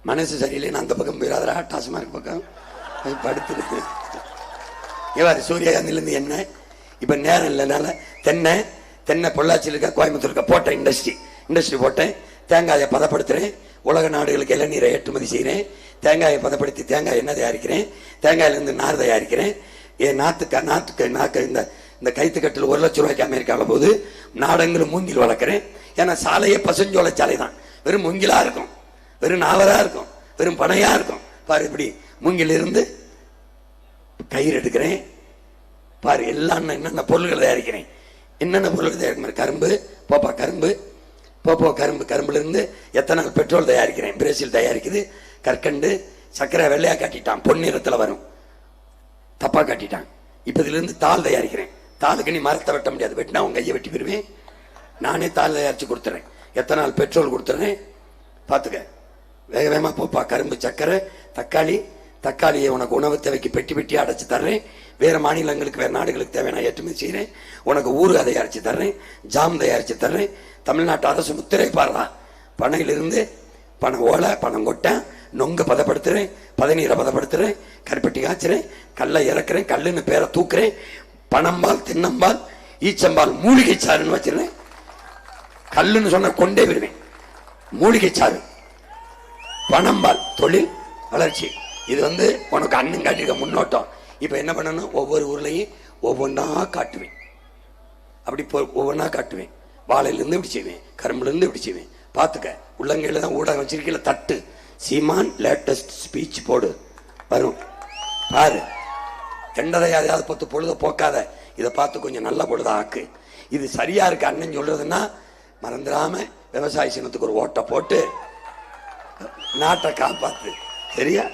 மனசு சரியில்லைன்னு அந்த பக்கம் போயிடாதரா, டாஸ்மார்க் பக்கம் படுத்து. இவர் சூரியகாந்திலேருந்து என்ன இப்போ நேரம் இல்லைனால தென்னை பொள்ளாச்சியில் இருக்க, கோயம்புத்தூர் இருக்க போட்டேன். இண்டஸ்ட்ரி போட்டேன். தேங்காயை பதப்படுத்துகிறேன். உலக நாடுகளுக்கு இளநீரை ஏற்றுமதி செய்கிறேன். தேங்காயை பதப்படுத்தி தேங்காய் எண்ணெய் தயாரிக்கிறேன். தேங்காயிலேருந்து நார் தயாரிக்கிறேன். என் நாக்கு இந்த கைத்துக்கட்டில் 1 லட்சம் ரூபாய்க்கு அமெரிக்காவில் போது நாடங்களும் மூங்கில் வளர்க்குறேன். ஏன்னா சாலையே பசுஞ்சோலை சாலை தான். வெறும் மூங்கிலாக இருக்கும், வெறும் நாவராக இருக்கும், வெறும் பனையாக இருக்கும். பாரு இப்படி மூங்கிலிருந்து கயிறு எடுக்கிறேன். பாரு எல்லாம் என்னென்ன பொருள்கள் தயாரிக்கிறேன். என்னென்ன பொருள்கள் தயாரிக்கிறேன். கரும்பு கரும்புலேருந்து எத்தனால் பெட்ரோல் தயாரிக்கிறேன். பிரேசில் தயாரிக்குது. கற்கண்டு சர்க்கரை வெள்ளையா காட்டிட்டான், பொன்னிறத்தில் வரும். தப்பா காட்டிட்டான். இப்போ இதுலேருந்து தாள் தயாரிக்கிறேன். தாளுக்கு நீ மரத்தை வெட்ட முடியாது, வெட்டினா உன் கையை வெட்டி போயிருவேன். நானே தாள் தயாரித்து கொடுத்துறேன். எத்தனால் பெட்ரோல் கொடுத்துறேன். பார்த்துக்க, வேக வேகமாக போப்பா. கரும்பு, சர்க்கரை, தக்காளியை உனக்கு உணவு தேவைக்கு பெட்டி அடைச்சி தர்றேன். வேறு மாநிலங்களுக்கு, வேறு நாடுகளுக்கு தேவையான ஏற்றுமதி செய்கிறேன். உனக்கு ஊறுகாய் தயாரித்து தர்றேன், ஜாம் தயாரித்து தர்றேன். தமிழ்நாட்டு அரசு முத்திரை பாடுறா. பனையிலிருந்து பனை ஓலை, பனங்கொட்டை, நொங்க பதப்படுத்துகிறேன், பதநீரை பதப்படுத்துகிறேன், கருப்பட்டி காய்ச்சுறேன், கல்லை இறக்குறேன், கல்லுன்னு பேரை தூக்குறேன். பனம்பால், தென்னம்பால், ஈச்சம்பால், மூலிகை சாறுன்னு வச்சிருந்தேன். கல்லுன்னு சொன்ன கொண்டே விடுவேன். மூலிகை சாறு, பனம்பால், தொழில் வளர்ச்சி. இது உனக்கு அண்ணன் காட்டிருக்க முன்னோட்டம். இப்போ என்ன பண்ணணும், ஒவ்வொரு ஊர்லையும் ஒவ்வொன்றா காட்டுவேன். அப்படி ஒவ்வொன்றா காட்டுவேன். வாழையிலேருந்து இப்படி செய்வேன், கரும்புலேருந்து இப்படி செய்வேன். பார்த்துக்க, உள்ளங்கையில் தான் ஊடகம் வச்சிருக்கீங்கள, தட்டு சீமான் லேட்டஸ்ட் ஸ்பீச் போடு, வரும் பாரு. கண்டதையாவது பத்து பொழுத போக்காத, இதை பார்த்து கொஞ்சம் நல்ல பொழுத ஆக்கு. இது சரியா இருக்கு அண்ணன் சொல்றதுன்னா மறந்துடாம விவசாய சின்னத்துக்கு ஒரு ஓட்டை போட்டு நாட்டை காப்பாத்து. சரியா?